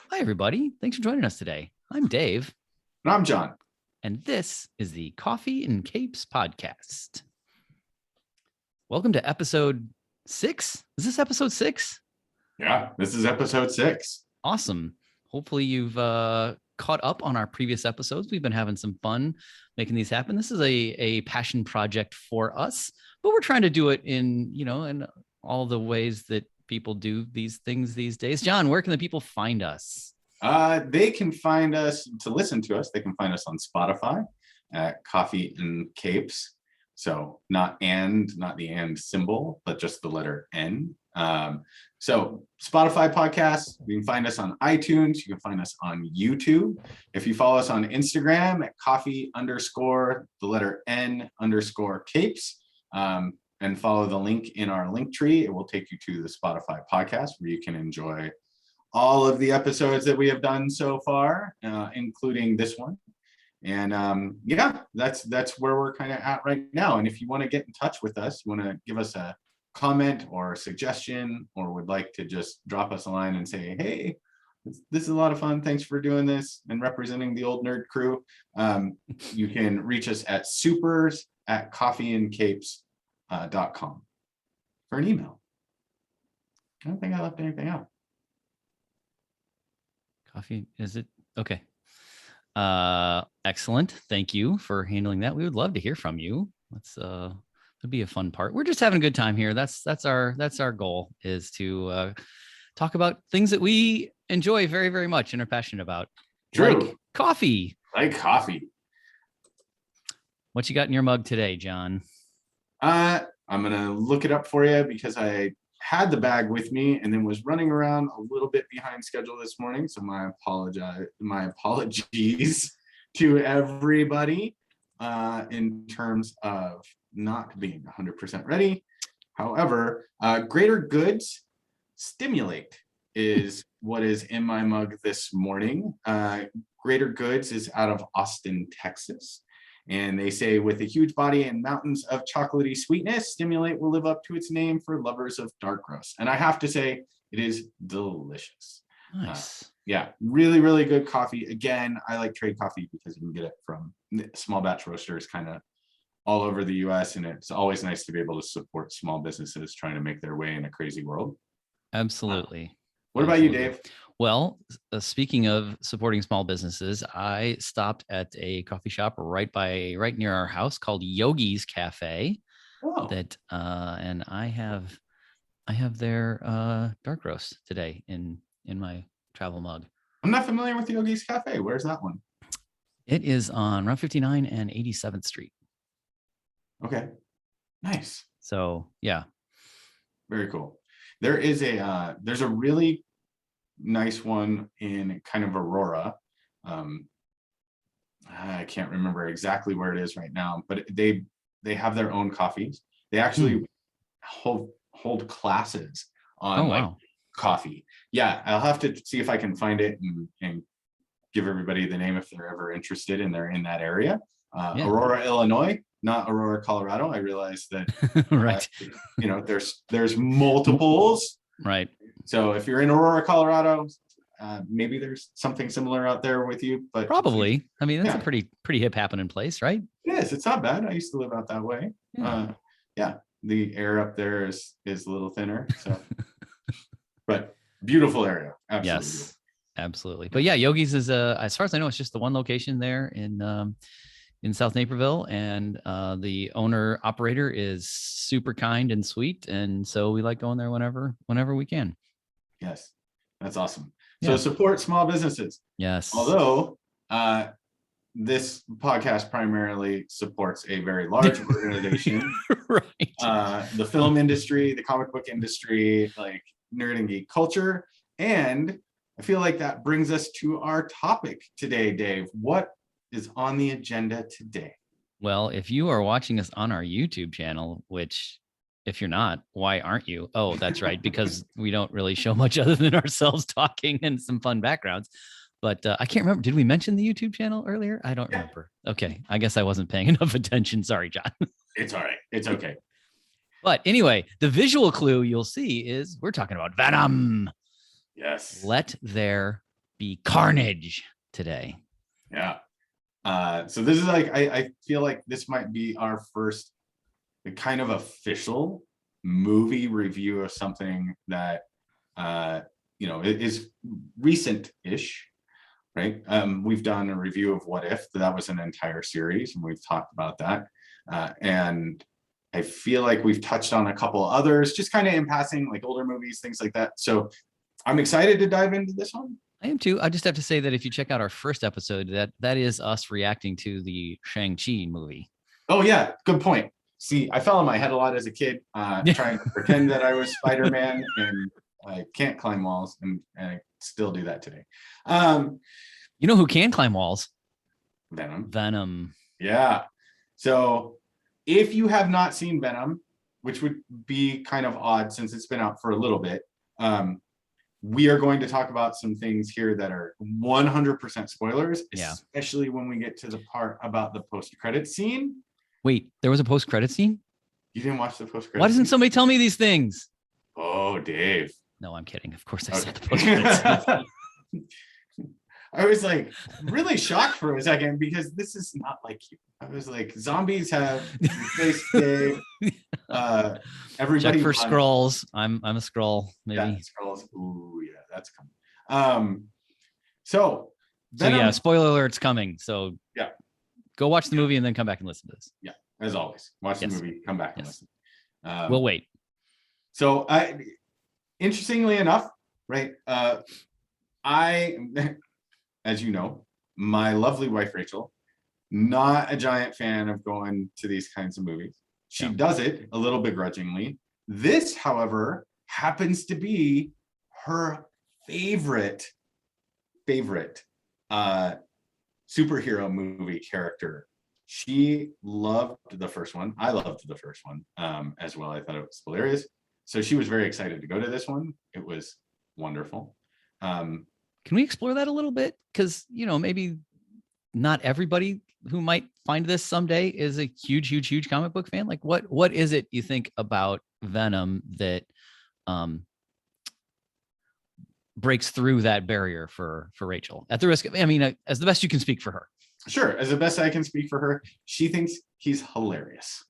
Hi, everybody. Thanks for joining us today. I'm Dave, And I'm John. and this is the Coffee and Capes podcast. Welcome to episode 6. Is this episode 6? Yeah, this is episode 6. Awesome. Hopefully you've caught up on our previous episodes. We've been having some fun making these happen. This is a passion project for us, but we're trying to do it in all the ways that people do these things these days. John, where can the people find us? They can find us to listen to us. They can find us on Spotify at Coffee and Capes. So not the and symbol, but just the letter N. So Spotify podcasts, you can find us on iTunes. You can find us on YouTube. If you follow us on Instagram at coffee_N_Capes, and follow the link in our link tree, it will take you to the Spotify podcast where you can enjoy all of the episodes that we have done so far, including this one. And that's where we're kind of at right now. And if you want to get in touch with us, you want to give us a comment or a suggestion, or would like to just drop us a line and say, hey, this is a lot of fun. Thanks for doing this and representing the old nerd crew. You can reach us at supers@coffeeandcapes.com for an email. I don't think I left anything out. Coffee, is it? Okay. Excellent. Thank you for handling that. We would love to hear from you. That'd be a fun part. We're just having a good time here. That's our goal, is to talk about things that we enjoy very, very much and are passionate about. True. Like coffee. Like coffee. What you got in your mug today, John? I'm gonna look it up for you because I had the bag with me and then was running around a little bit behind schedule this morning. So my apologies to everybody in terms of not being 100% ready. However, greater goods stimulate is what is in my mug this morning. Greater Goods is out of Austin, Texas. And they say, with a huge body and mountains of chocolatey sweetness, Stimulate will live up to its name for lovers of dark roast. And I have to say, it is delicious. Nice. Yeah, really, really good coffee. Again, I like trade coffee because you can get it from small batch roasters kind of all over the US. And it's always nice to be able to support small businesses trying to make their way in a crazy world. Absolutely. What about you, Dave? Well, speaking of supporting small businesses, I stopped at a coffee shop right near our house called Yogi's Cafe. Oh. And I have their dark roast today in my travel mug. I'm not familiar with Yogi's Cafe. Where's that one? It is on Route 59 and 87th Street. Okay, nice. So yeah, very cool. There's a really nice one in kind of Aurora. I can't remember exactly where it is right now, but they have their own coffees. They actually hold classes on coffee. Yeah, I'll have to see if I can find it and give everybody the name if they're ever interested and they're in that area. Aurora, Illinois, not Aurora, Colorado. I realize that right. There's multiples. Right. So if you're in Aurora, Colorado, maybe there's something similar out there with you, but probably. I mean, that's a pretty hip happening place, right? Yes, it's not bad. I used to live out that way. The air up there is a little thinner. So, but beautiful area. Absolutely. Yes, absolutely. But yeah, Yogi's is as far as I know, it's just the one location there in South Naperville, and the owner operator is super kind and sweet, and so we like going there whenever we can. Yes, that's awesome. So support small businesses. Yes. Although this podcast primarily supports a very large organization, right? The film industry, the comic book industry, like nerd and geek culture, and I feel like that brings us to our topic today, Dave. What is on the agenda today? Well, if you are watching us on our YouTube channel, which if you're not, why aren't you? Oh, that's right, because we don't really show much other than ourselves talking and some fun backgrounds. But I can't remember. Did we mention the YouTube channel earlier? I don't remember. Okay, I guess I wasn't paying enough attention. Sorry, John. It's all right. It's okay. But anyway, the visual clue you'll see is we're talking about Venom. Yes. Let there be Carnage today. Yeah. So this is like, I feel like this might be our first kind of official movie review of something that, is recent-ish, right? We've done a review of What If, that was an entire series, and we've talked about that. And I feel like we've touched on a couple others, just kind of in passing, like older movies, things like that. So I'm excited to dive into this one. I am too. I just have to say that if you check out our first episode, that is us reacting to the Shang-Chi movie. Oh yeah, good point. See, I fell on my head a lot as a kid, trying to pretend that I was Spider-Man, and I can't climb walls, and I still do that today. You know who can climb walls? Venom. Yeah. So if you have not seen Venom, which would be kind of odd since it's been out for a little bit, we are going to talk about some things here that are 100% spoilers, especially when we get to the part about the post-credit scene. Wait, there was a post-credit scene? You didn't watch the post-credit Why doesn't somebody tell me these things? Oh, Dave. No, I'm kidding. Of course I saw the post-credit scene. I was like really shocked for a second because this is not like you. I was like, zombies have face Dave. Everybody check for scrolls. I'm a scroll, maybe. Yeah, scrolls. Ooh, yeah, that's coming. So yeah, spoiler alert's coming. So yeah, go watch the movie and then come back and listen to this. Yeah, as always, watch the movie, come back and listen. We'll wait. So interestingly enough, right? As you know, my lovely wife Rachel, not a giant fan of going to these kinds of movies. She does it a little begrudgingly. This, however, happens to be her favorite superhero movie character. She loved the first one. I loved the first one as well. I thought it was hilarious. So she was very excited to go to this one. It was wonderful. Can we explore that a little bit? Because, maybe not everybody who might find this someday is a huge comic book fan. Like what is it you think about Venom that breaks through that barrier for Rachel? At the risk of, as the best you can speak for her. Sure, as the best I can speak for her, she thinks he's hilarious.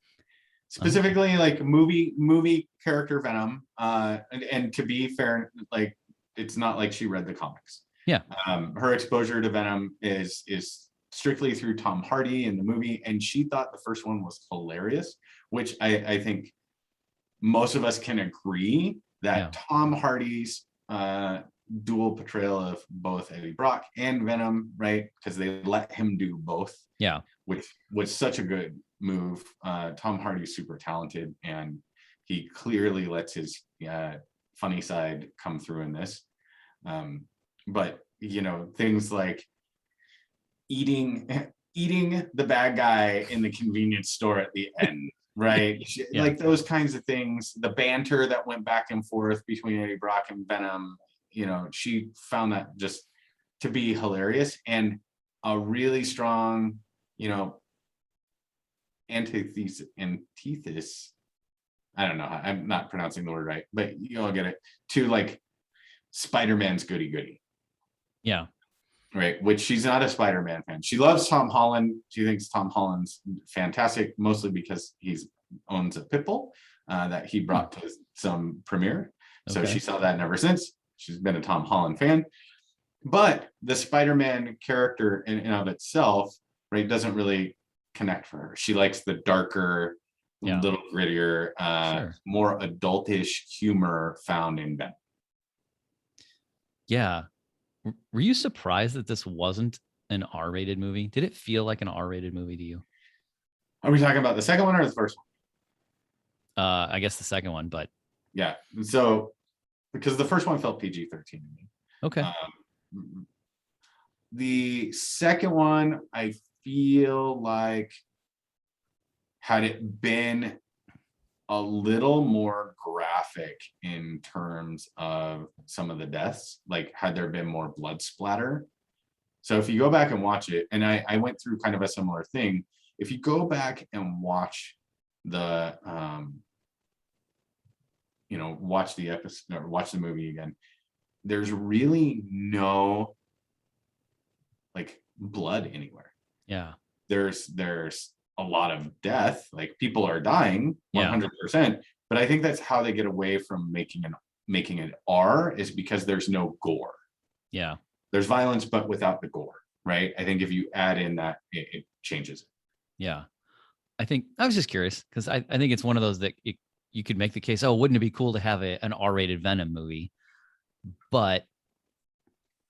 Specifically, like movie character Venom. And to be fair, like it's not like she read the comics. Yeah. Her exposure to Venom is strictly through Tom Hardy in the movie, and she thought the first one was hilarious, which I think most of us can agree that Tom Hardy's dual portrayal of both Eddie Brock and Venom, right? Because they let him do both. Yeah. Which was such a good move. Tom Hardy's super talented, and he clearly lets his funny side come through in this. But things like eating the bad guy in the convenience store at the end, right? Like those kinds of things, the banter that went back and forth between Eddie Brock and Venom, she found that just to be hilarious and a really strong, antithesis. I don't know. I'm not pronouncing the word right, but you'll get it, to like Spider-Man's goody. Yeah. Right. Which she's not a Spider-Man fan. She loves Tom Holland. She thinks Tom Holland's fantastic, mostly because he owns a pit bull that he brought to some premiere. So she saw that, and ever since she's been a Tom Holland fan. But the Spider-Man character in and of itself, right, doesn't really connect for her. She likes the darker, little grittier, more adultish humor found in Venom. Yeah. Were you surprised that this wasn't an R-rated movie? Did it feel like an R-rated movie to you? Are we talking about the second one or the first one? I guess the second one, but yeah. So because the first one felt PG-13 to me. Okay. The second one, I feel like, had it been a little more graphic in terms of some of the deaths, like had there been more blood splatter. So if you go back and watch it, and I went through kind of a similar thing, if you go back and watch the watch the episode or watch the movie again, there's really no like blood anywhere. Yeah. There's a lot of death, like people are dying 100%, but I think that's how they get away from making an R, is because there's no gore. Yeah. There's violence, but without the gore, right? I think if you add in that, it changes it. Yeah. I think I was just curious because I think it's one of those that you could make the case, oh, wouldn't it be cool to have an R-rated Venom movie? But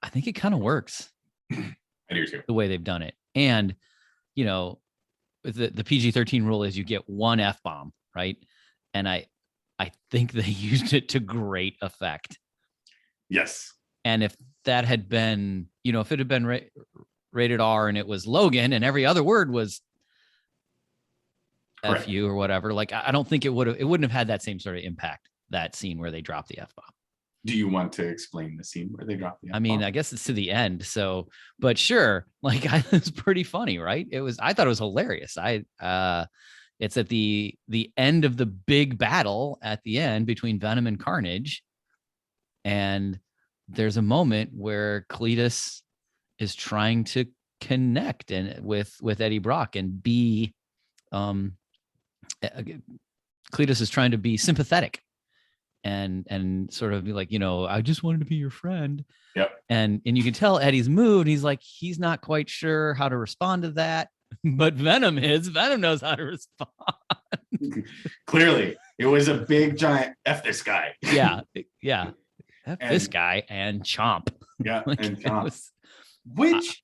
I think it kind of works. I do too. The way they've done it. And, you know, the PG-13 rule is you get one F-bomb, right? And I think they used it to great effect. Yes. And if that had been, you know, if it had been rated R and it was Logan and every other word was Correct. F you or whatever, like I don't think it wouldn't have had that same sort of impact, that scene where they drop the F-bomb. Do you want to explain the scene where they drop the F-bomb? I mean, I guess it's to the end. So, but sure, like it's pretty funny, right? I thought it was hilarious. It's at the end of the big battle at the end between Venom and Carnage. And there's a moment where Cletus is trying to connect with Eddie Brock and be, Cletus is trying to be sympathetic and sort of be like, you know, I just wanted to be your friend. Yep. And you can tell Eddie's mood. He's like, he's not quite sure how to respond to that, but Venom knows how to respond. Clearly, it was a big giant F this guy. Yeah. F this guy and chomp. Yeah, Like, and chomp. Which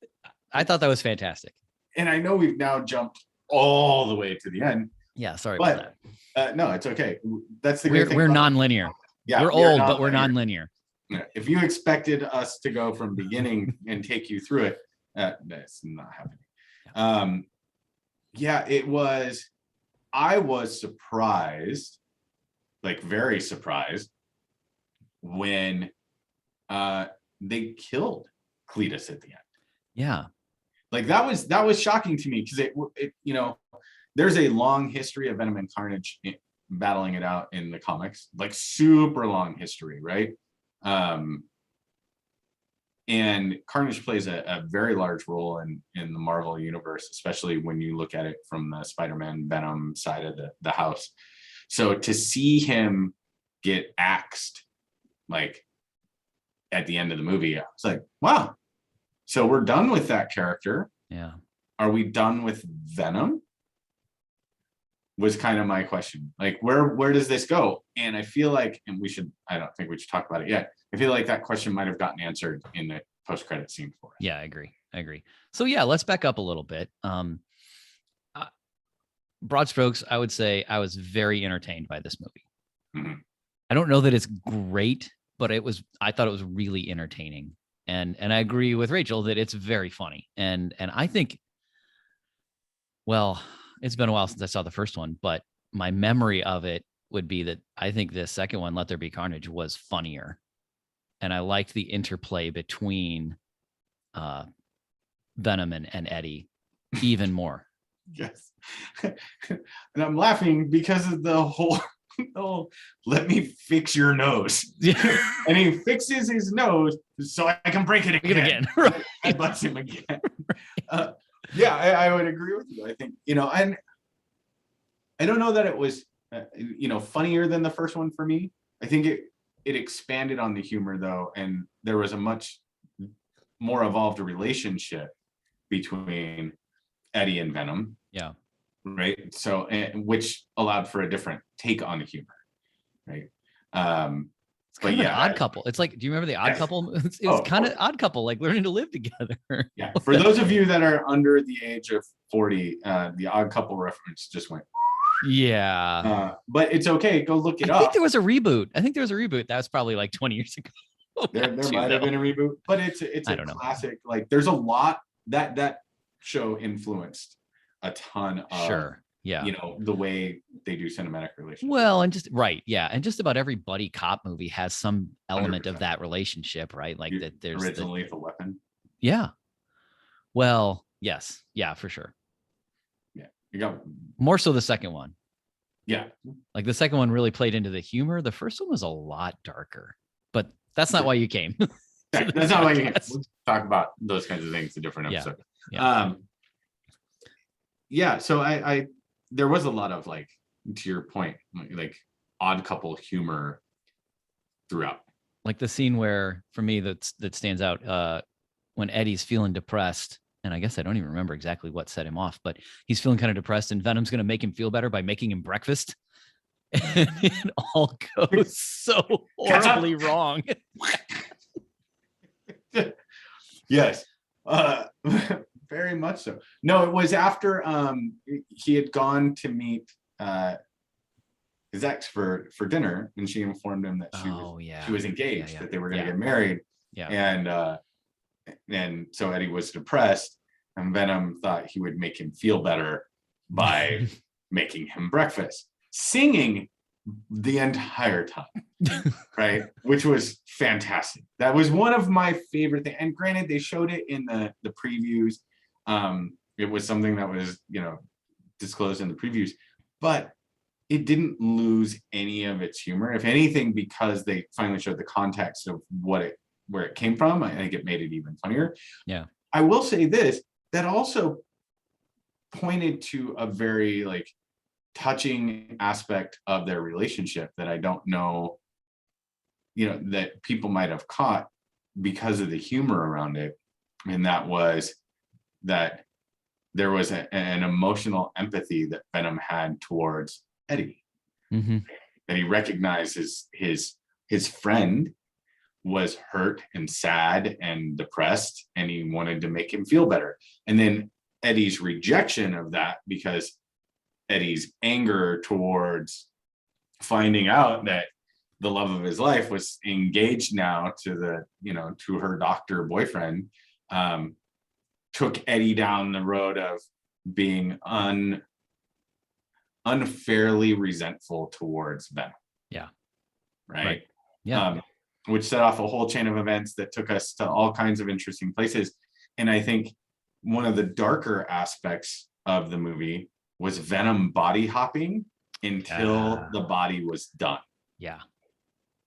I thought that was fantastic. And I know we've now jumped all the way to the end. Yeah, sorry about that. No, it's okay. That's the great thing. We're non-linear. Yeah, we're old, but we're non-linear. If you expected us to go from beginning and take you through it, that's not happening. Yeah, it was. I was surprised, like very surprised, when they killed Cletus at the end. Yeah, like that was shocking to me because it you know, there's a long history of Venom and Carnage battling it out in the comics, like super long history, right? And Carnage plays a very large role in the Marvel universe, especially when you look at it from the Spider-Man Venom side of the house. So to see him get axed like at the end of the movie, I was like, wow. So we're done with that character. Yeah. Are we done with Venom? Was kind of my question. Like, where does this go? And I feel like, and I don't think we should talk about it yet. I feel like that question might have gotten answered in the post-credit scene for us. Yeah, I agree. So yeah, let's back up a little bit. Broad strokes, I would say I was very entertained by this movie. Mm-hmm. I don't know that it's great, but I thought it was really entertaining. And I agree with Rachel that it's very funny. And I think, well, it's been a while since I saw the first one, but my memory of it would be that I think the second one, Let There Be Carnage, was funnier. And I liked the interplay between Venom and Eddie even more. Yes. And I'm laughing because of the whole let me fix your nose. And he fixes his nose so I can break it again. Right. I bust him again. Yeah, I would agree with you. I think, you know, and I don't know that it was, you know, funnier than the first one for me. I think it expanded on the humor though, and there was a much more evolved relationship between Eddie and Venom. Yeah. Right. So, which allowed for a different take on the humor. Right. It's kind of an odd couple. It's like, do you remember the Odd Couple? It was kind of Odd Couple, like learning to live together. Yeah. For those of you that are under the age of 40, the Odd Couple reference just went. Yeah. But it's okay. Go look it up. I think there was a reboot. That was probably like 20 years ago. There might have been a reboot, but it's a classic. Like there's a lot that show influenced a ton of, sure. Yeah. You know, the way they do cinematic relationships. Well, and just right. Yeah. And just about every buddy cop movie has some element 100%. Of that relationship, right? Like that there's original Lethal Weapon. Yeah. Well, yes. Yeah, for sure. Yeah. You got more so the second one. Yeah. Like the second one really played into the humor. The first one was a lot darker, but that's not why you came. That's not what you can talk about those kinds of things in different episodes. So I there was a lot of, like, to your point, like odd couple humor throughout. Like the scene where, for me, that stands out, when Eddie's feeling depressed, and I guess I don't even remember exactly what set him off, but he's feeling kind of depressed, and Venom's going to make him feel better by making him breakfast. And it all goes so horribly wrong. Yes, very much so. No, it was after he had gone to meet his ex for dinner, and she informed him that she was engaged, that they were going to get married. And so Eddie was depressed, and Venom thought he would make him feel better by making him breakfast, singing the entire time, right? Which was fantastic. That was one of my favorite things. And granted, they showed it in the previews. It was something that was, disclosed in the previews, but it didn't lose any of its humor. If anything, because they finally showed the context of where it came from, I think it made it even funnier. Yeah. I will say this, that also pointed to a very, like, touching aspect of their relationship that I don't know, that people might have caught because of the humor around it. And that was that there was an emotional empathy that Venom had towards Eddie. Mm-hmm. That he recognized his friend was hurt and sad and depressed, and he wanted to make him feel better. And then Eddie's rejection of that, because Eddie's anger towards finding out that the love of his life was engaged now to to her doctor boyfriend, took Eddie down the road of being unfairly resentful towards Venom. Yeah. Right. Yeah. Which set off a whole chain of events that took us to all kinds of interesting places. And I think one of the darker aspects of the movie was Venom body hopping until the body was done. Yeah.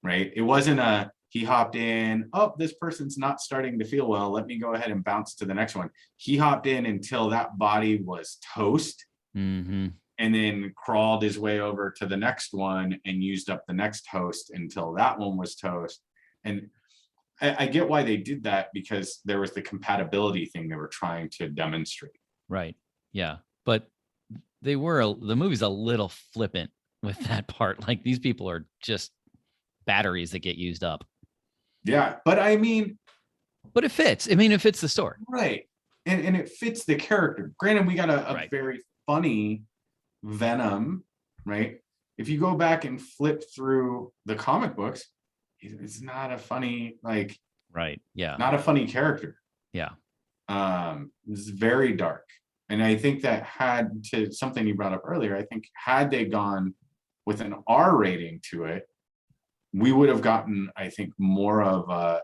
Right. It wasn't he hopped in, oh, this person's not starting to feel well, let me go ahead and bounce to the next one. He hopped in until that body was toast. Mm-hmm. And then crawled his way over to the next one and used up the next host until that one was toast. And I get why they did that, because there was the compatibility thing they were trying to demonstrate. Right. Yeah. But the movie's a little flippant with that part. Like, these people are just batteries that get used up. Yeah. But I mean, but it fits. I mean, it fits the story. Right. And it fits the character. Granted, we got a very funny Venom, right? If you go back and flip through the comic books, it's not a funny, like, right. Yeah. Not a funny character. Yeah. It's very dark. And I think that had to something you brought up earlier, I think had they gone with an R rating to it, we would have gotten, I think, more of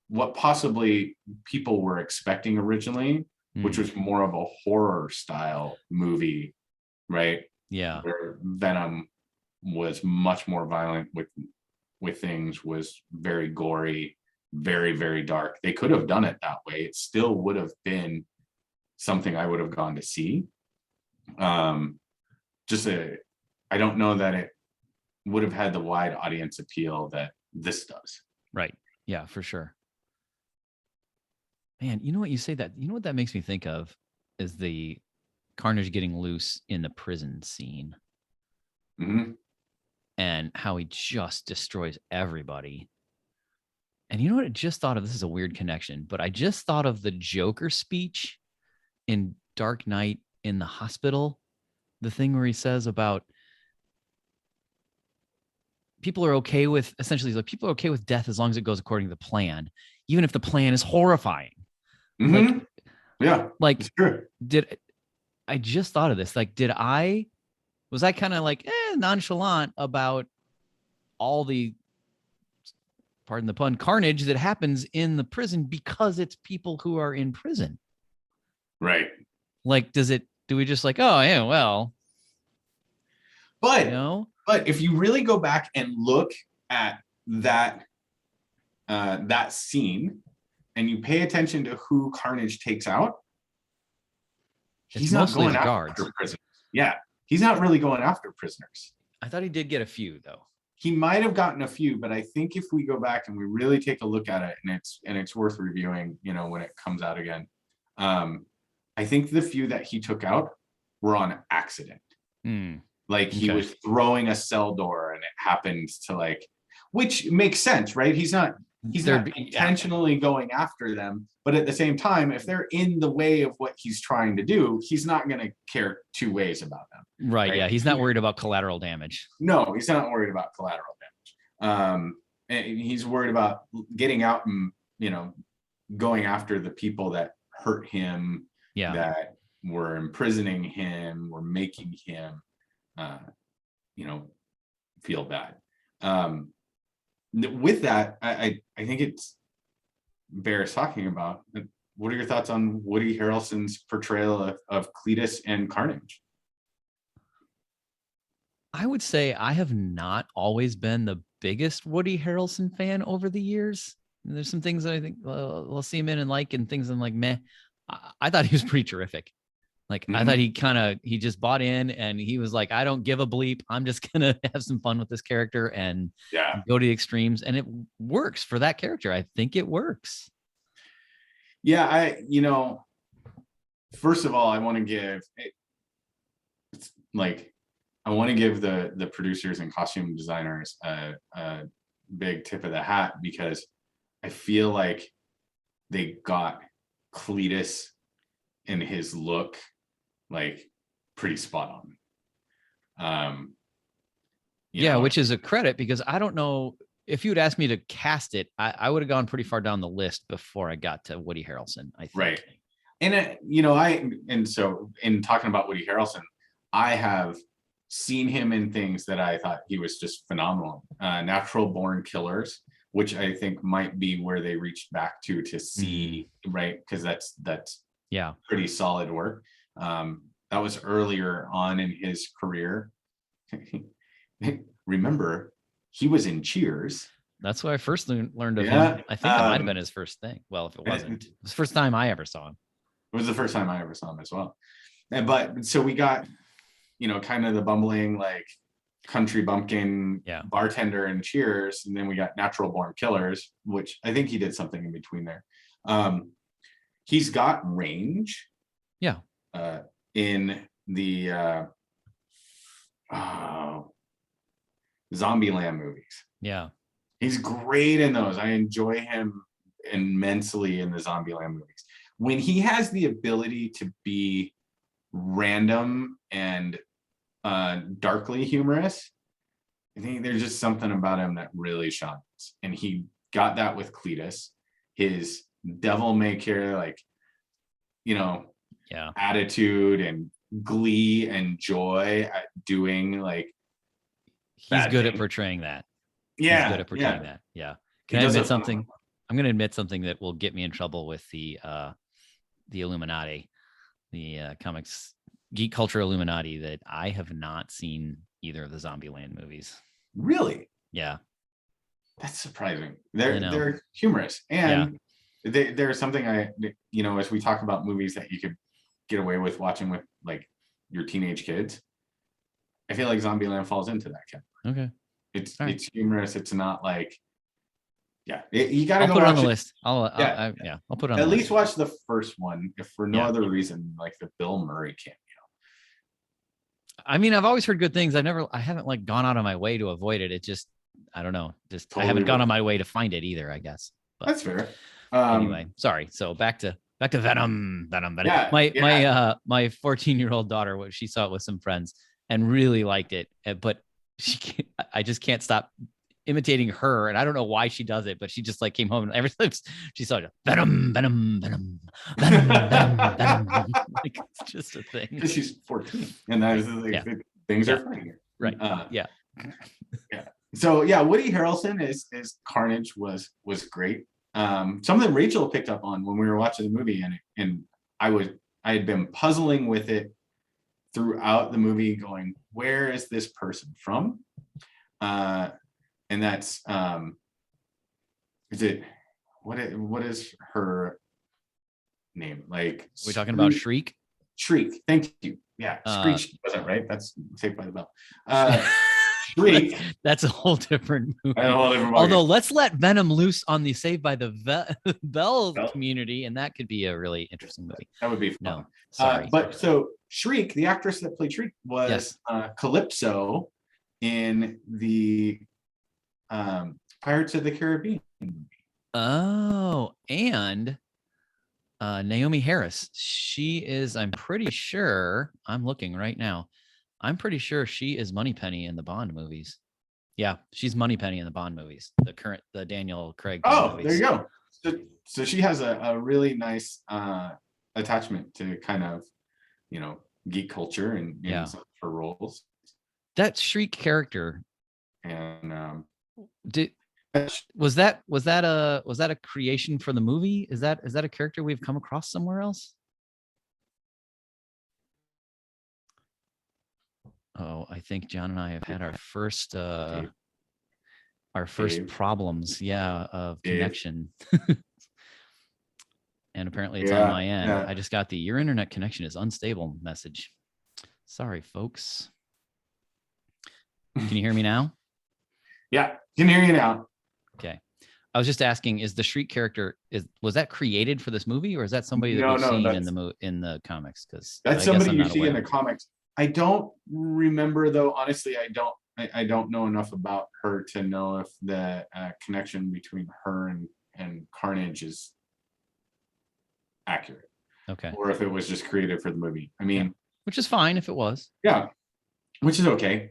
what possibly people were expecting originally, which was more of a horror style movie, right? Yeah. Where Venom was much more violent with things, was very gory, very, very dark. They could have done it that way. It still would have been something I would have gone to see. I don't know that it would have had the wide audience appeal that this does. Right. Yeah, for sure. Man, you know what, you say that, you know what that makes me think of is the Carnage getting loose in the prison scene. Mm-hmm. And how he just destroys everybody. And you know what I just thought of? This is a weird connection, but I just thought of the Joker speech in Dark Knight in the hospital. The thing where he says about people are okay with, essentially, like, people are okay with death as long as it goes according to the plan, even if the plan is horrifying. Mm-hmm. Like, I just thought of this. Like, was I kind of like nonchalant about all the, pardon the pun, carnage that happens in the prison because it's people who are in prison? Right. Like, do we just like, oh yeah, well, but if you really go back and look at that that scene and you pay attention to who Carnage takes out, he's not mostly going the after guards. prisoners. Yeah, he's not really going after prisoners. I thought he did get a few though. He might have gotten a few, but I think if we go back and we really take a look at it, and it's worth reviewing, you know, when it comes out again. I think the few that he took out were on accident. Like he was throwing a cell door and it happened to like, which makes sense, right? He's not intentionally going after them, but at the same time, if they're in the way of what he's trying to do, he's not going to care two ways about them. Right. Yeah. He's not worried about collateral damage. No, he's not worried about collateral damage. And he's worried about getting out and, you know, going after the people that hurt him, that were imprisoning him, were making him, you know, feel bad. With that, I think it's bears talking about. What are your thoughts on Woody Harrelson's portrayal of Cletus and Carnage? I would say I have not always been the biggest Woody Harrelson fan over the years. There's some things that I think we'll see him in and like, and things I'm like, meh. I thought he was pretty terrific. Like, I thought he just bought in and he was like, I don't give a bleep. I'm just going to have some fun with this character and go to the extremes. And it works for that character. I think it works. Yeah. You know, first of all, I want to give the producers and costume designers a big tip of the hat, because I feel like they got Cletus and his look like pretty spot on. Which is a credit, because I don't know if you would ask me to cast it, I would have gone pretty far down the list before I got to Woody Harrelson, I think. Right. And you know, so in talking about Woody Harrelson, I have seen him in things that I thought he was just phenomenal. Natural Born Killers, which I think might be where they reached back to see, right? Because that's pretty solid work. That was earlier on in his career. Remember, he was in Cheers. That's why I first learned of him. I think that might have been his first thing. Well, if it wasn't, it was the first time I ever saw him. It was the first time I ever saw him as well. But so we got, you know, kind of the bumbling, like, country bumpkin bartender in Cheers, and then we got Natural Born Killers, which I think he did something in between there. He's got range in the Zombieland movies. He's great in those. I enjoy him immensely in the Zombieland movies. When he has the ability to be random and darkly humorous, I think there's just something about him that really shines, and he got that with Cletus. His devil may care, like, you know, attitude and glee and joy at doing, like, he's good at portraying that. He's good at portraying that. Can I admit something? I'm going to admit something that will get me in trouble with the Illuminati, the comics geek culture Illuminati, that I have not seen either of the Zombieland movies. Really? Yeah. That's surprising. They're humorous, and there's something as we talk about movies that you could get away with watching with, like, your teenage kids, I feel like Zombieland falls into that category. Okay. It's humorous. It's not like, you gotta put it on the list. I'll put it on. At least watch the first one, if for no other reason, like the Bill Murray cameo. I mean, I've always heard good things. I haven't like gone out of my way to avoid it. It just, I don't know. Just totally I haven't gone on my way to find it either, I guess. But that's fair. Anyway, sorry. So back to Venom. Yeah, my 14-year-old daughter, she saw it with some friends and really liked it, but I just can't stop imitating her, and I don't know why she does it, but she just like came home and every time she saw it, Venom. Like, it's just a thing. Because she's 14, and that is like, things are funny here. Right. So Woody Harrelson is Carnage was great. Something Rachel picked up on when we were watching the movie, and I had been puzzling with it throughout the movie, going, where is this person from? And that's is it what is her name? Like, We're talking about Shriek. Shriek. Thank you. Yeah, Uh, Screech wasn't right. That's Saved by the Bell. Shriek. That's a whole different movie. A whole different Although ballgame. let's let Venom loose on the Saved by the Bell Bell. community, and that could be a really interesting movie. That would be fun. No, sorry. But so Shriek, the actress that played Shriek, was Yes. Calypso in the Pirates of the Caribbean. Oh, and Naomi Harris. She is, I'm pretty sure, I'm looking right now. I'm pretty sure she is Moneypenny in the Bond movies. Yeah, she's Moneypenny in the Bond movies. The Daniel Craig Bond movies. There you go. So she has a really nice attachment to kind of, geek culture and some of her roles. That Shriek character, and was that a creation for the movie? Is that a character we've come across somewhere else? Oh, I think John and I have had our first problems, of connection. And apparently it's on my end. I just got your internet connection is unstable message. Sorry, folks. Can you hear me now? Yeah, can hear you now. Okay. I was just asking, is the Shriek character, was that created for this movie, or is that somebody that we've seen in the comics? Because that's somebody you see in the comics. I don't remember, though. Honestly, I don't know enough about her to know if the connection between her and Carnage is accurate. Okay. Or if it was just created for the movie. I mean, which is fine if it was. Yeah, which is okay.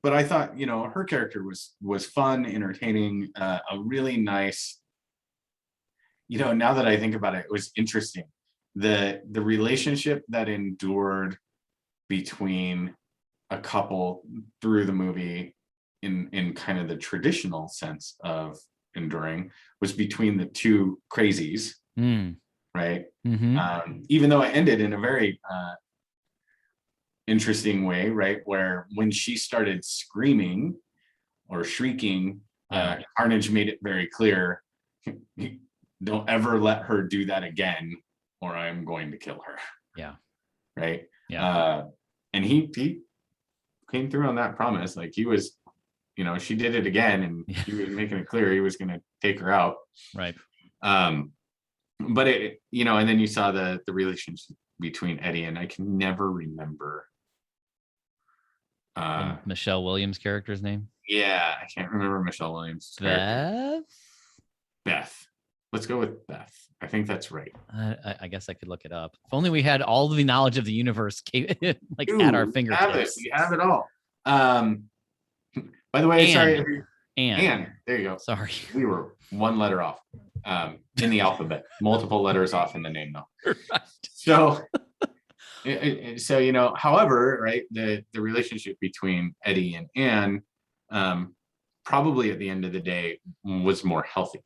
But I thought, her character was fun, entertaining, a really nice. Now that I think about it, it was interesting. The relationship that endured between a couple through the movie in kind of the traditional sense of enduring was between the two crazies, right? Mm-hmm. Even though it ended in a very interesting way, right? Where when she started screaming or shrieking, Carnage made it very clear, don't ever let her do that again, or I'm going to kill her. Yeah. Right. Yeah. And he came through on that promise. Like he was, she did it again, and he was making it clear he was going to take her out. Right. But it, and then you saw the relationship between Eddie and I can never remember. Michelle Williams' character's name? Yeah, I can't remember Michelle Williams' character. Beth. Let's go with Beth. I think that's right. I guess I could look it up. If only we had all the knowledge of the universe at our fingertips. We have it all. By the way, sorry. Anne. There you go. Sorry. We were one letter off in the alphabet. Multiple letters off in the name, though. Right. So, however, right, the relationship between Eddie and Anne probably at the end of the day was more healthy,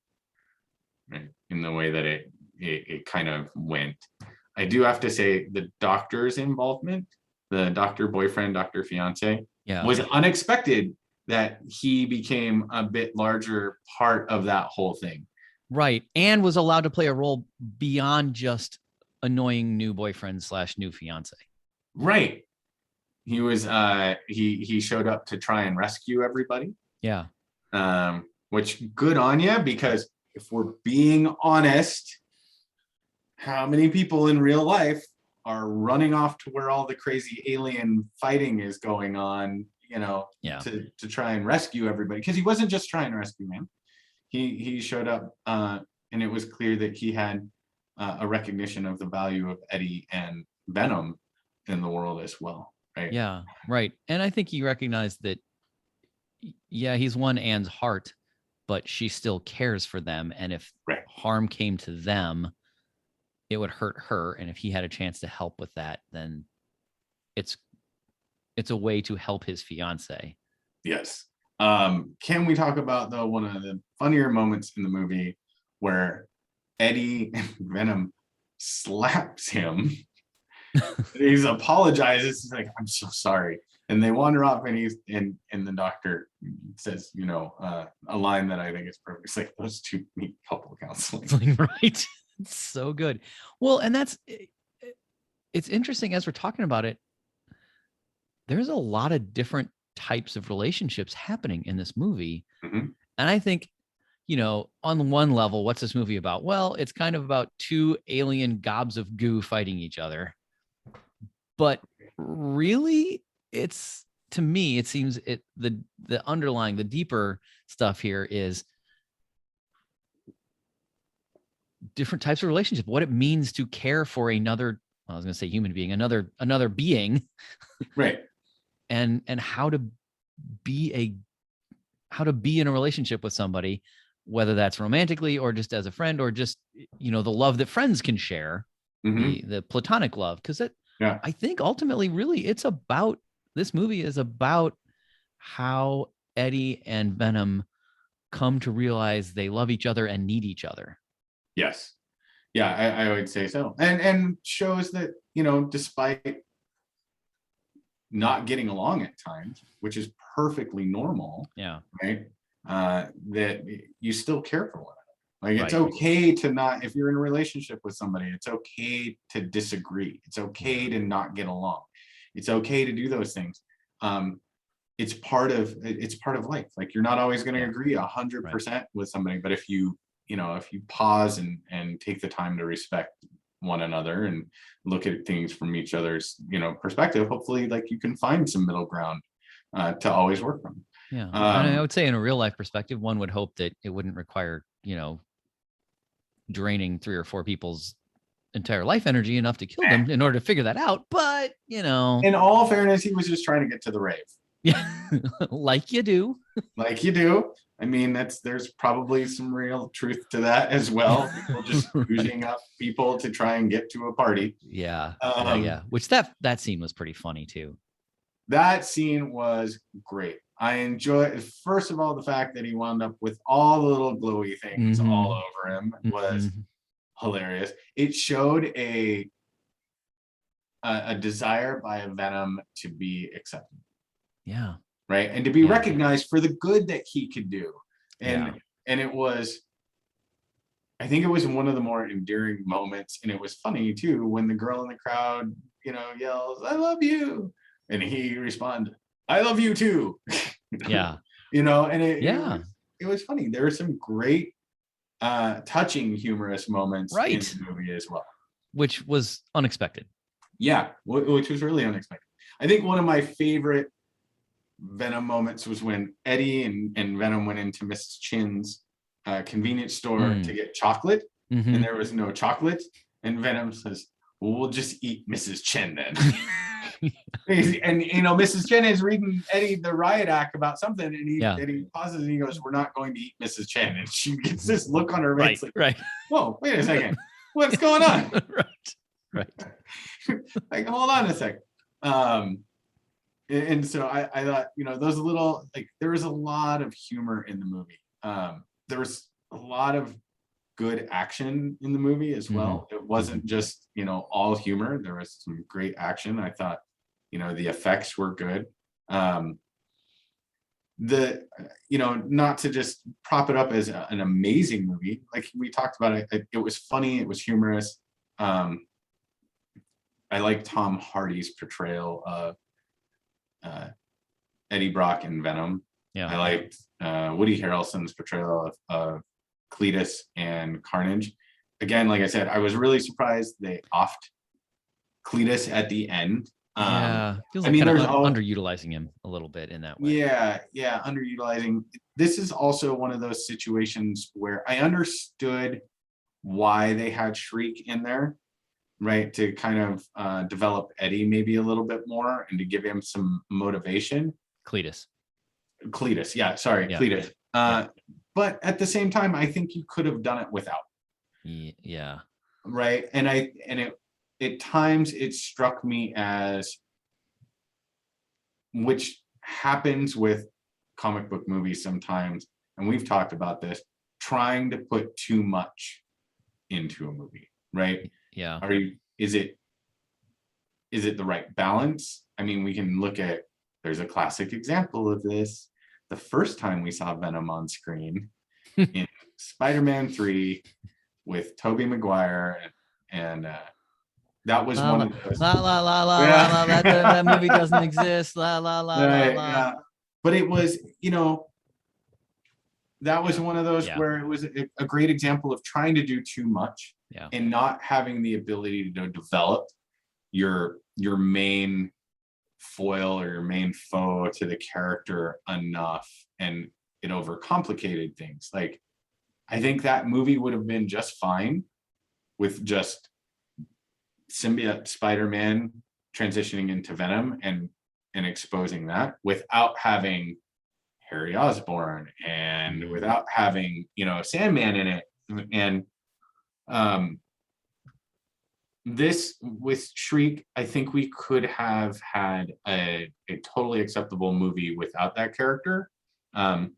right, in the way that it kind of went. I do have to say the doctor's involvement, the doctor boyfriend, doctor fiance, was unexpected that he became a bit larger part of that whole thing. Right. And was allowed to play a role beyond just annoying new boyfriend / new fiance. Right. He was he showed up to try and rescue everybody. Yeah. Which good on you, because if we're being honest, how many people in real life are running off to where all the crazy alien fighting is going on, to try and rescue everybody? Because he wasn't just trying to rescue man. He showed up and it was clear that he had a recognition of the value of Eddie and Venom in the world as well, right? Yeah, right. And I think he recognized that, he's won Anne's heart, but she still cares for them. And if harm came to them, it would hurt her. And if he had a chance to help with that, then it's a way to help his fiance. Yes. Can we talk about, though, one of the funnier moments in the movie where Eddie Venom slaps him? He apologizes. He's like, I'm so sorry. And they wander off, and the doctor says, a line that I think is perfect. It's like, those two need couple counseling. Right. It's so good. Well, and it's interesting as we're talking about it. There's a lot of different types of relationships happening in this movie. Mm-hmm. And I think, on one level, what's this movie about? Well, it's kind of about two alien gobs of goo fighting each other. But really, to me, it seems the underlying, the deeper stuff here is different types of relationship, what it means to care for another, I was going to say human being, another being. Right. And how to be in a relationship with somebody, whether that's romantically or just as a friend, or just, the love that friends can share, Mm-hmm. the platonic love. Because Yeah. I think ultimately, really, this movie is about how Eddie and Venom come to realize they love each other and need each other. Yes. Yeah, I would say so. And shows that, despite not getting along at times, which is perfectly normal. Yeah. Right. That you still care for one another. Like, it's Right. okay to not, if you're in a relationship with somebody, it's okay to disagree. It's okay to not get along. It's okay to do those things. It's part of life. Like, you're not always going to agree 100% with somebody, but if you pause and take the time to respect one another and look at things from each other's, perspective, hopefully, like, you can find some middle ground to always work from. Yeah. And I would say, in a real life perspective, one would hope that it wouldn't require, draining 3 or 4 people's entire life energy enough to kill them in order to figure that out. But, in all fairness, he was just trying to get to the rave. Yeah. Like you do. Like you do. I mean, there's probably some real truth to that as well. People just using up people to try and get to a party. Yeah. Yeah. Which that scene was pretty funny too. That scene was great. I enjoyed, first of all, the fact that he wound up with all the little glowy things all over him was hilarious. It showed a desire by Venom to be accepted. Yeah. Right. And to be recognized for the good that he could do. And it was, I think it was one of the more endearing moments. And it was funny too, when the girl in the crowd, yells, "I love you." And he responded, "I love you too." Yeah. And it was funny. There were some great touching, humorous moments in the movie as well. Which was unexpected. Yeah, which was really unexpected. I think one of my favorite Venom moments was when Eddie and Venom went into Mrs. Chin's convenience store to get chocolate, and there was no chocolate. And Venom says, "Well, we'll just eat Mrs. Chin then." And Mrs. Chen is reading Eddie the riot act about something, and he pauses and he goes, "We're not going to eat Mrs. Chen." And she gets this look on her face, like, "Whoa, wait a second, what's going on?" Right. Like, hold on a second. And so I thought, those little, like, there was a lot of humor in the movie. There was a lot of good action in the movie as well. It wasn't just, all humor. There was some great action. I thought, the effects were good. Not to just prop it up as an amazing movie. Like we talked about it was funny. It was humorous. I like Tom Hardy's portrayal of Eddie Brock and Venom. Yeah. I liked Woody Harrelson's portrayal of Cletus and Carnage. Again, like I said, I was really surprised they offed Cletus at the end. Feels like they're underutilizing him a little bit in that way. Yeah, underutilizing. This is also one of those situations where I understood why they had Shriek in there, right? To kind of develop Eddie maybe a little bit more and to give him some motivation. Cletus. Yeah, sorry, Cletus. But at the same time, I think you could have done it without. Yeah. Right. And at times it struck me as, which happens with comic book movies sometimes, and we've talked about this, trying to put too much into a movie, right? Yeah. Is it the right balance? I mean, we can look at there's a classic example of this. The first time we saw Venom on screen in Spider-Man 3 with Tobey Maguire, and that was one of those. La la la la Yeah. la la. That movie doesn't exist. La la la Right, la la. yeah. But it was, that was one of those where it was a great example of trying to do too much and not having the ability to develop your main foil or your main foe to the character enough, and it overcomplicated things. Like, I think that movie would have been just fine with just symbiote Spider-Man transitioning into Venom and exposing that without having Harry Osborn and without having, Sandman in it. And this with Shriek, I think we could have had a totally acceptable movie without that character. I'm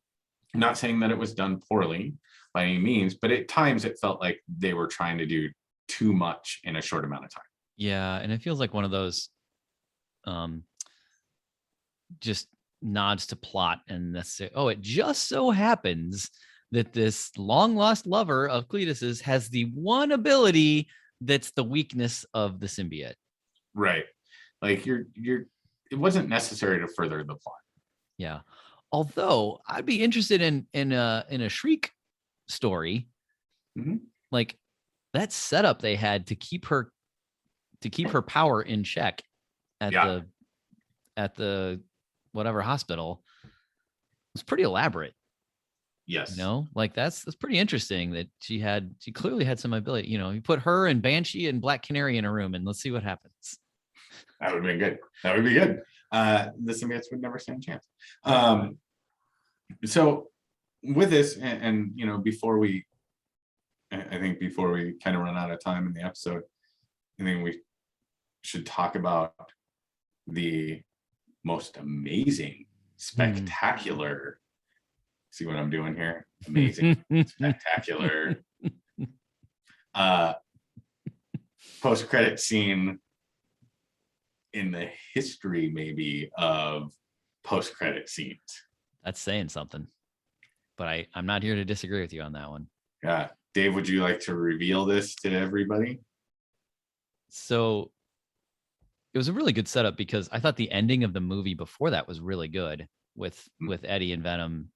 not saying that it was done poorly by any means, but at times it felt like they were trying to do too much in a short amount of time. Yeah, and it feels like one of those just nods to plot and it just so happens that this long lost lover of Cletus's has the one ability that's the weakness of the symbiote. Right. Like it wasn't necessary to further the plot. Yeah. Although I'd be interested in a Shriek story. Mm-hmm. Like that setup they had to keep her power in check at the whatever hospital was pretty elaborate. Yes. Like that's pretty interesting that she clearly had some ability. You put her and Banshee and Black Canary in a room and let's see what happens. That would be good. That would be good. The symbiotes would never stand a chance. So with this, and before we kind of run out of time in the episode, I think we should talk about the most amazing, spectacular. See what I'm doing here? Amazing, spectacular. Post-credit scene in the history, maybe, of post-credit scenes. That's saying something. But I'm not here to disagree with you on that one. Yeah. Dave, would you like to reveal this to everybody? So it was a really good setup because I thought the ending of the movie before that was really good with Eddie and Venom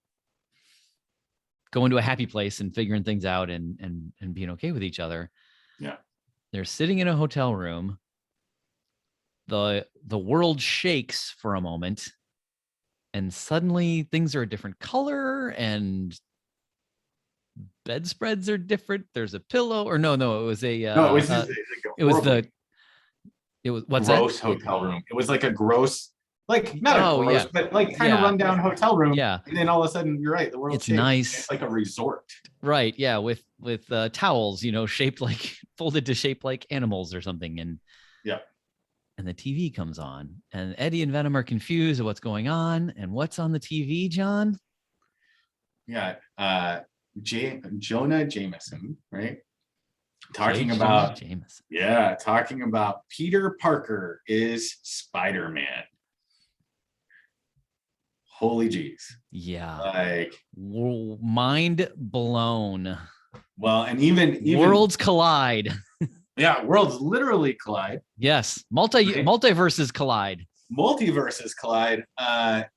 going to a happy place and figuring things out and being okay with each other. Yeah. They're sitting in a hotel room. The world shakes for a moment and suddenly things are a different color and bedspreads are different. There's a pillow or no, it was it was what's gross that? Hotel room. It was like a gross, like not a gross, but like kind of rundown hotel room. Yeah. And then all of a sudden, you're right. The world it's nice. It's like a resort. Right. Yeah. With towels, shaped like folded to shape like animals or something. And yeah. And the TV comes on, and Eddie and Venom are confused of what's going on. And what's on the TV, John? Yeah. Jonah Jameson, right? Talking about Peter Parker is Spider-Man. Holy geez. Yeah. Like mind blown. Well, and even worlds collide. Yeah, worlds literally collide. Yes. Multiverses collide. Multiverses collide. And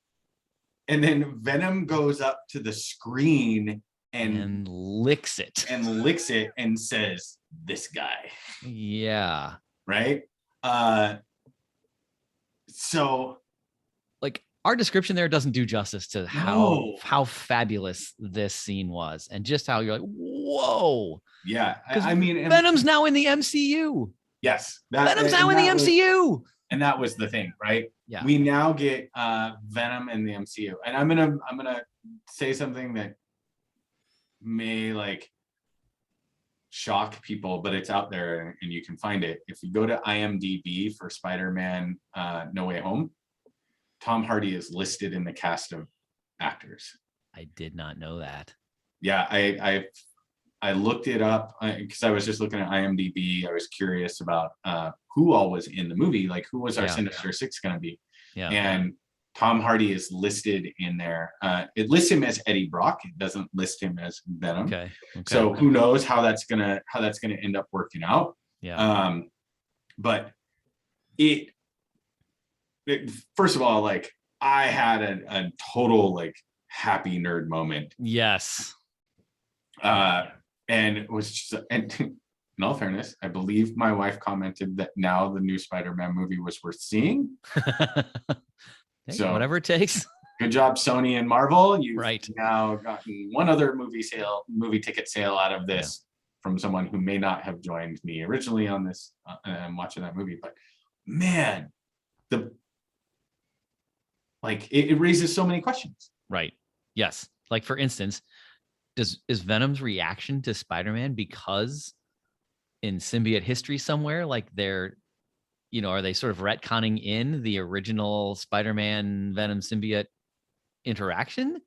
then Venom goes up to the screen and licks it and says, "This guy." Yeah. Right. So like our description there doesn't do justice to how fabulous this scene was and just how you're like, whoa. Yeah. I mean, Venom's now in the MCU. Yes. Venom's now in the MCU. And that was the thing, right? Yeah. We now get Venom in the MCU. And I'm gonna say something that may like shock people, but it's out there and you can find it. If you go to IMDb for Spider-Man No Way Home, Tom Hardy is listed in the cast of actors. I did not know that. Yeah, I looked it up because I was just looking at IMDb. I was curious about who all was in the movie, like who was our Sinister Six going to be. Yeah. And Tom Hardy is listed in there. It lists him as Eddie Brock. It doesn't list him as Venom. Okay. So who knows how that's gonna end up working out. Yeah. But it first of all, like, I had a total like happy nerd moment. Yes. And it was just, and in all fairness, I believe my wife commented that now the new Spider-Man movie was worth seeing. Hey, So whatever it takes. good job, Sony and Marvel. You've Right. now gotten one other movie ticket sale out of this from someone who may not have joined me originally on this and watching that movie. But man, it raises so many questions. Right. Yes. Like, for instance, is Venom's reaction to Spider-Man because in symbiote history somewhere, like they're, are they sort of retconning in the original Spider-Man Venom symbiote interaction?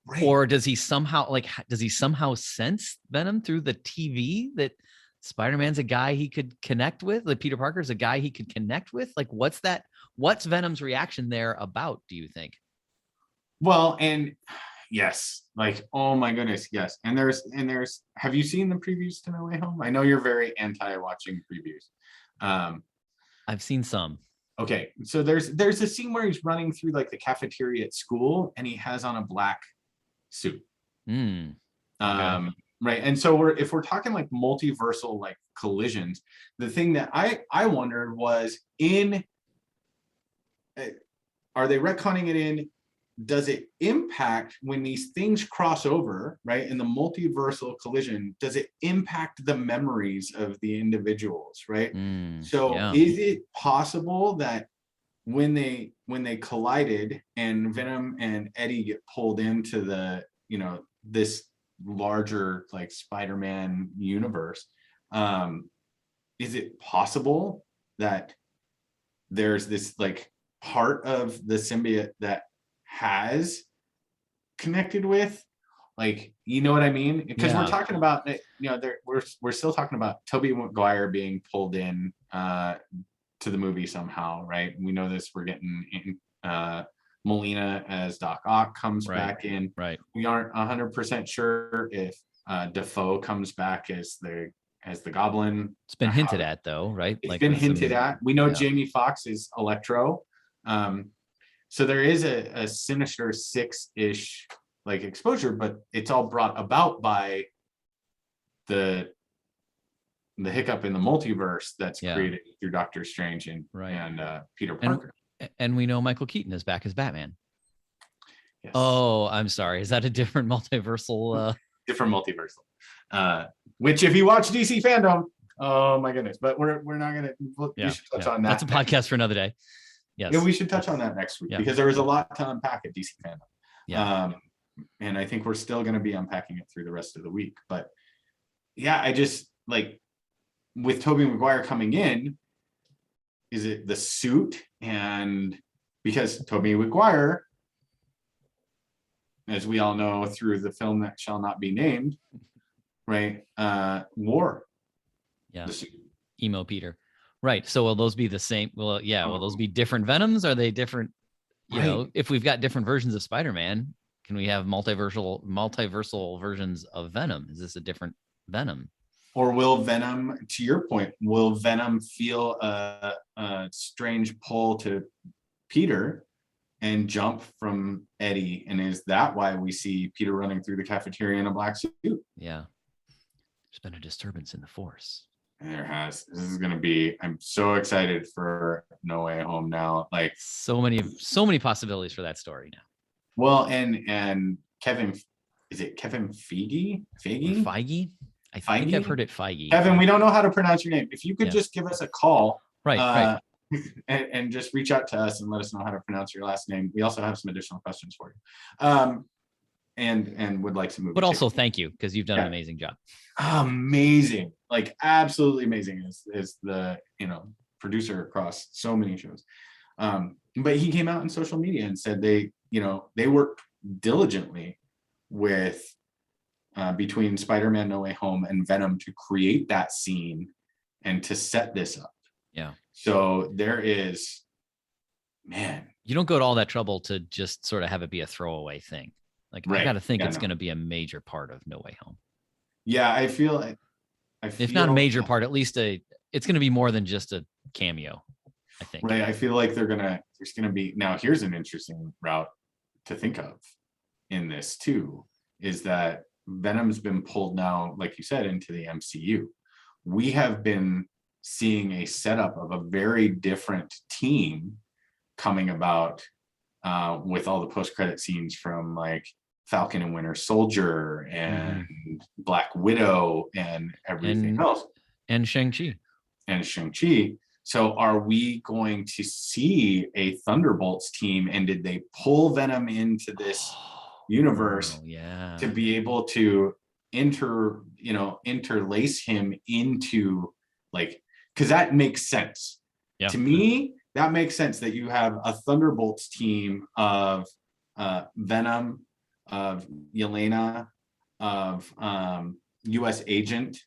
Right. Or does he somehow sense Venom through the TV, that Spider-Man's a guy he could connect with, that Peter Parker's a guy he could connect with? Like, what's Venom's reaction there about, do you think? Well, and yes, like, oh my goodness, yes. And there's have you seen the previews to No Way Home? I know you're very anti-watching previews. I've seen some. Okay, so there's a scene where he's running through like the cafeteria at school and he has on a black suit. Okay. Right. And so if we're talking like multiversal like collisions, the thing that I wondered was, are they retconning it in? Does it impact when these things cross over, right? In the multiversal collision, does it impact the memories of the individuals, right? Is it possible that when they collided and Venom and Eddie get pulled into the, this larger like Spider-Man universe, is it possible that there's this like part of the symbiote that has connected with, like, you know what I mean? Because we're talking about, we're still talking about Tobey Maguire being pulled in to the movie somehow, right? We know this. We're getting Molina as Doc Ock comes back in. Right. We aren't 100% sure if Defoe comes back as the Goblin. It's been hinted at, though, right? It's been hinted at. We know Jamie Foxx is Electro. So there is a Sinister Six-ish like exposure, but it's all brought about by the hiccup in the multiverse that's created through Doctor Strange and Peter Parker. And we know Michael Keaton is back as Batman. Yes. Oh, I'm sorry. Is that a different multiversal? Different multiversal. Which, if you watch DC fandom, oh my goodness! But we're not gonna. We should touch on that. That's a podcast for another day. Yes. Yeah, we should touch on that next week because there was a lot to unpack at DC fandom. Yeah. And I think we're still going to be unpacking it through the rest of the week. But yeah, I just like, with Tobey Maguire coming in, is it the suit? And because Tobey Maguire, as we all know through the film that shall not be named, right, wore the suit. Emo Peter. Right. So will those be the same? Will those be different Venoms? Are they different? If we've got different versions of Spider-Man, can we have multiversal versions of Venom? Is this a different Venom? Or will Venom, to your point, will Venom feel a strange pull to Peter and jump from Eddie? And is that why we see Peter running through the cafeteria in a black suit? Yeah. There's been a disturbance in the Force. There has. This is going to be, I'm so excited for No Way Home now. Like, so many possibilities for that story now. Well, and Kevin, is it Kevin Feige? Feige? I think I've heard it Feige. Kevin, we don't know how to pronounce your name. If you could just give us a call. Right. And just reach out to us and let us know how to pronounce your last name. We also have some additional questions for you. And would like some movie. But also thank you, because you've done an amazing job. Amazing. Like, absolutely amazing is the, producer across so many shows. But he came out in social media and said they worked diligently with between Spider-Man No Way Home and Venom to create that scene and to set this up. Yeah. So there is man, You don't go to all that trouble to just sort of have it be a throwaway thing. Like I right. got to think Yeah, it's no. going to be a major part of No Way Home. Yeah, I feel If not a major part, at least it's going to be more than just a cameo, I think. right. I feel like there's gonna be, now here's an interesting route to think of in this too, is that Venom's been pulled now, like you said, into the MCU. We have been seeing a setup of a very different team coming about with all the post-credit scenes from like Falcon and Winter Soldier and Black Widow and everything else. And Shang-Chi. And Shang-Chi. So are we going to see a Thunderbolts team? And did they pull Venom into this universe to be able to interlace him into, like, because that makes sense. Yeah. To me, that makes sense that you have a Thunderbolts team of Venom, of Yelena, of US Agent,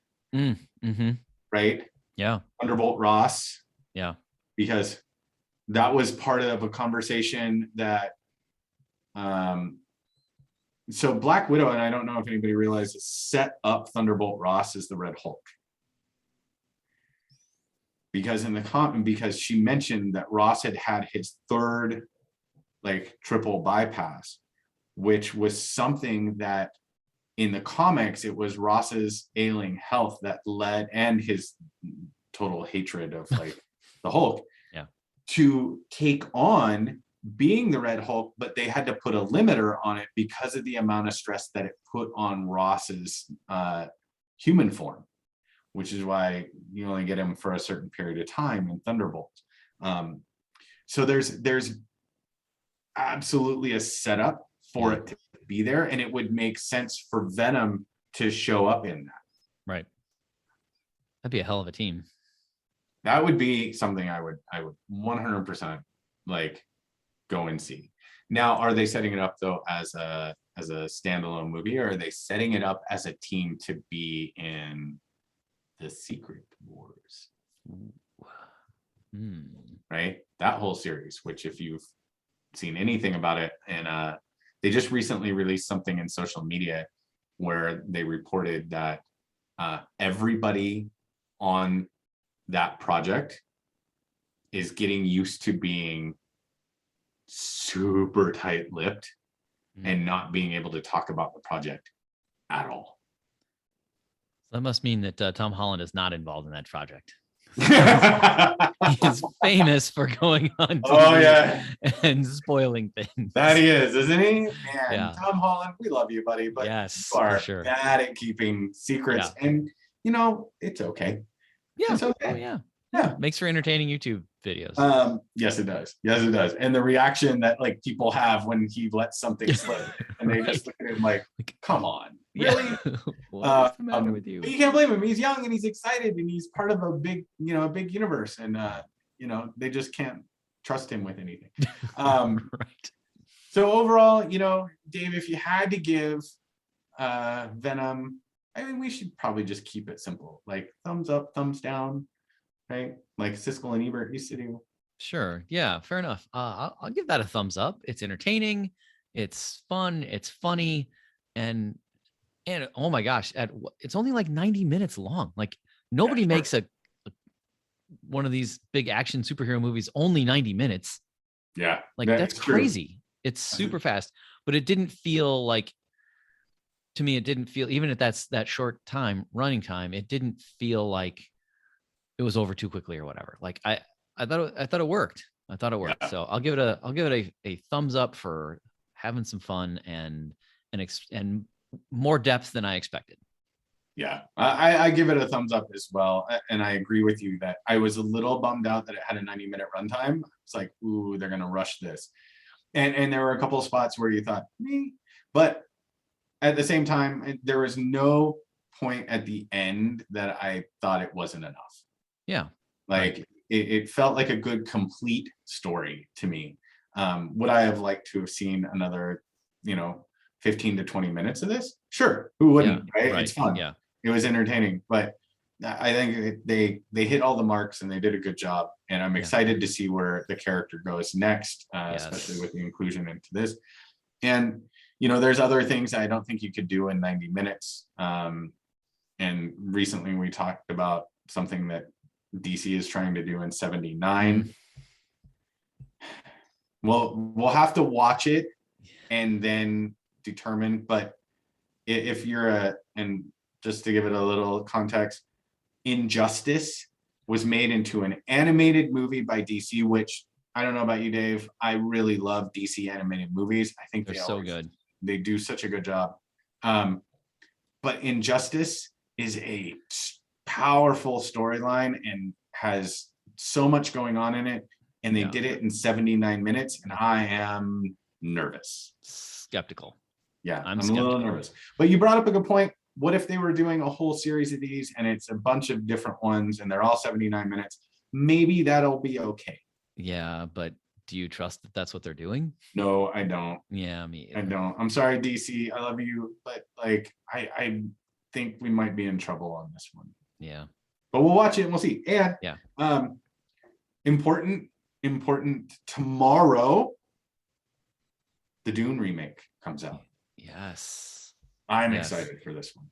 right? Yeah. Thunderbolt Ross. Yeah. Because that was part of a conversation that so Black Widow, and I don't know if anybody realizes, set up Thunderbolt Ross as the Red Hulk. Because because she mentioned that Ross had his third like triple bypass, which was something that in the comics, it was Ross's ailing health that led, and his total hatred of like the Hulk, to take on being the Red Hulk, but they had to put a limiter on it because of the amount of stress that it put on Ross's human form, which is why you only get him for a certain period of time in Thunderbolt. So there's absolutely a setup for it to be there, and it would make sense for Venom to show up in that. Right. That'd be a hell of a team. That would be something I would 100% like go and see. Now, are they setting it up though as a standalone movie, or are they setting it up as a team to be in the Secret Wars? Right? That whole series, which if you've seen anything about it, and they just recently released something in social media where they reported that everybody on that project is getting used to being super tight-lipped and not being able to talk about the project at all. That must mean that Tom Holland is not involved in that project. He is famous for going on TV and spoiling things. That he is, isn't he? Man, Yeah. Tom Holland, we love you, buddy, but yes, you are for sure. bad at keeping secrets, and it's okay. Yeah. It's okay. Oh, yeah. Yeah. Makes for entertaining YouTube videos. Yes, it does. Yes, it does. And the reaction that like people have when he lets something slip, and they just look at him like, come on, really? What's the matter with you? You can't blame him. He's young and he's excited and he's part of a big universe, and they just can't trust him with anything. Right. So overall, Dave, if you had to give Venom, I mean, we should probably just keep it simple, like thumbs up, thumbs down, right? Like Siskel and Ebert used to do. Sure. Yeah, fair enough. I'll give that a thumbs up. It's entertaining, it's fun, it's funny, and oh my gosh, it's only like 90 minutes long. Like nobody makes one of these big action superhero movies only 90 minutes. Yeah. Like that's crazy. It's super fast, but it didn't feel like, to me, it didn't feel, even at that short running time, it didn't feel like it was over too quickly or whatever. Like I thought it worked. I thought it worked. Yeah. So I'll give it a thumbs up for having some fun and more depth than I expected. Yeah, I give it a thumbs up as well. And I agree with you that I was a little bummed out that it had a 90-minute runtime. It's like, ooh, they're going to rush this. And there were a couple of spots where you thought, me, but at the same time, there was no point at the end that I thought it wasn't enough. Yeah. Like it felt like a good, complete story to me. Would I have liked to have seen another, 15 to 20 minutes of this? Sure. Who wouldn't? Yeah, right? It's fun. Yeah. It was entertaining, but I think they hit all the marks and they did a good job. And I'm excited to see where the character goes next, especially with the inclusion into this. And, you know, there's other things I don't think you could do in 90 minutes. And recently we talked about something that DC is trying to do in 79. Well, we'll have to watch it and then determine. But if you're and just to give it a little context, Injustice was made into an animated movie by DC, which I don't know about you, Dave. I really love DC animated movies. I think they're so good. They do such a good job. But Injustice is a powerful storyline and has so much going on in it. And they did it in 79 minutes. And I am nervous. Skeptical. Yeah, I'm a little nervous. But you brought up a good point. What if they were doing a whole series of these and it's a bunch of different ones and they're all 79 minutes? Maybe that'll be okay. Yeah, but do you trust that that's what they're doing? No, I don't. Yeah, me either. I don't. I'm sorry, DC. I love you, but like I think we might be in trouble on this one. Yeah. But we'll watch it and we'll see. And important tomorrow, the Dune remake comes out. Yes. I'm excited for this one.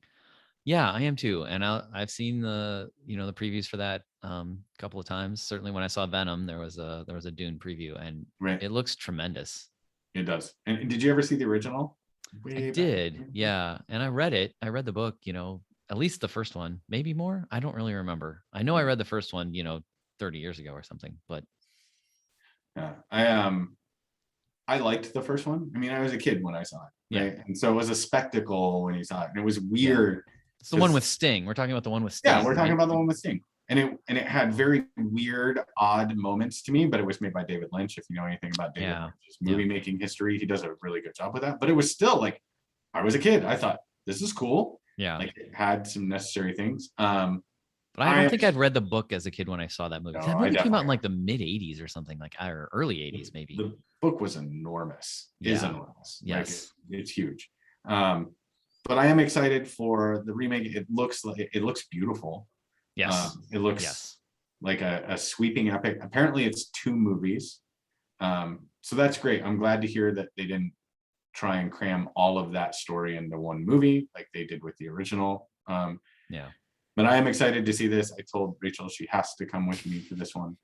Yeah, I am too. And I've seen the the previews for that a couple of times. Certainly when I saw Venom, there was a Dune preview and it looks tremendous. It does. And did you ever see the original? I did. Yeah. And I read it. I read the book, at least the first one, maybe more. I don't really remember. I know I read the first one, 30 years ago or something, but yeah, I liked the first one. I mean, I was a kid when I saw it, right? And so it was a spectacle when you saw it, and it was weird. It's the one with Sting. We're talking about the one with Sting. Yeah, we're talking about the one with Sting, and it had very weird, odd moments to me. But it was made by David Lynch. If you know anything about David Lynch's movie making history, he does a really good job with that. But it was still like, I was a kid. I thought this is cool. Yeah, like it had some necessary things. But I don't think I'd read the book as a kid when I saw that movie. No, that movie came out in like the mid 80s or something, or early 80s maybe. The book was enormous. Is enormous. Yes. Like it's huge. But I am excited for the remake. It looks beautiful. Yes. It looks like a sweeping epic. Apparently it's 2 movies. So that's great. I'm glad to hear that they didn't try and cram all of that story into one movie like they did with the original. But I am excited to see this. I told Rachel she has to come with me for this one.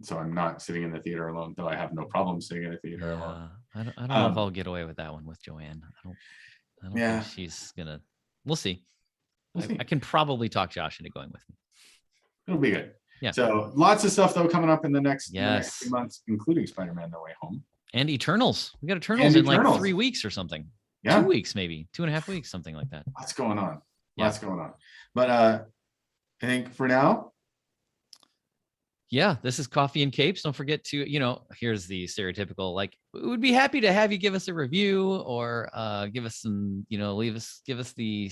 So I'm not sitting in the theater alone, though I have no problem sitting in the theater alone. I don't know if I'll get away with that one with Joanne. I don't think she's gonna. We'll see. I can probably talk Josh into going with me. It'll be good. Yeah. So lots of stuff though coming up in the next few months, including Spider-Man: No Way Home and Eternals. We got Eternals in like 3 weeks or something. Yeah. 2 weeks, maybe 2.5 weeks, something like that. Lots going on. Lots going on. But I think for now. Yeah, this is Coffee and Capes. Don't forget to, here's the stereotypical, like, we would be happy to have you give us a review or give us some, give us the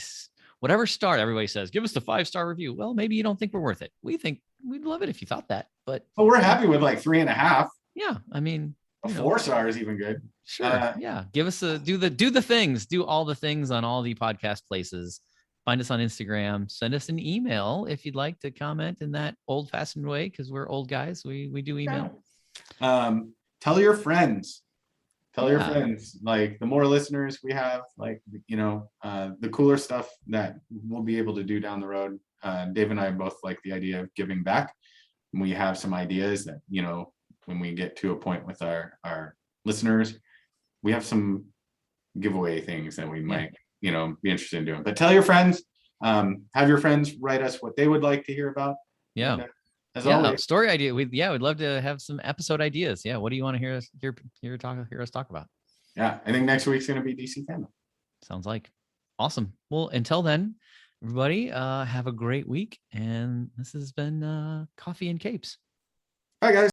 whatever star everybody says, give us the 5-star review. Well, maybe you don't think we're worth it. We think we'd love it if you thought that, but we're happy with like 3.5. Yeah. I mean, a 4-star is even good. Sure. Give us do all the things on all the podcast places. Find us on Instagram. Send us an email if you'd like to comment in that old-fashioned way, because we're old guys. We do email. Tell your friends. Tell your friends. Like the more listeners we have, like the cooler stuff that we'll be able to do down the road. Dave and I both like the idea of giving back. We have some ideas that when we get to a point with our listeners, we have some giveaway things that we might. Be interested in doing. But tell your friends, have your friends write us what they would like to hear about. Yeah. And, as always, story idea. We'd love to have some episode ideas. Yeah. What do you want to hear us talk about? Yeah. I think next week's going to be DC fandom. Sounds like awesome. Well, until then, everybody, have a great week. And this has been Coffee and Capes. Bye, guys.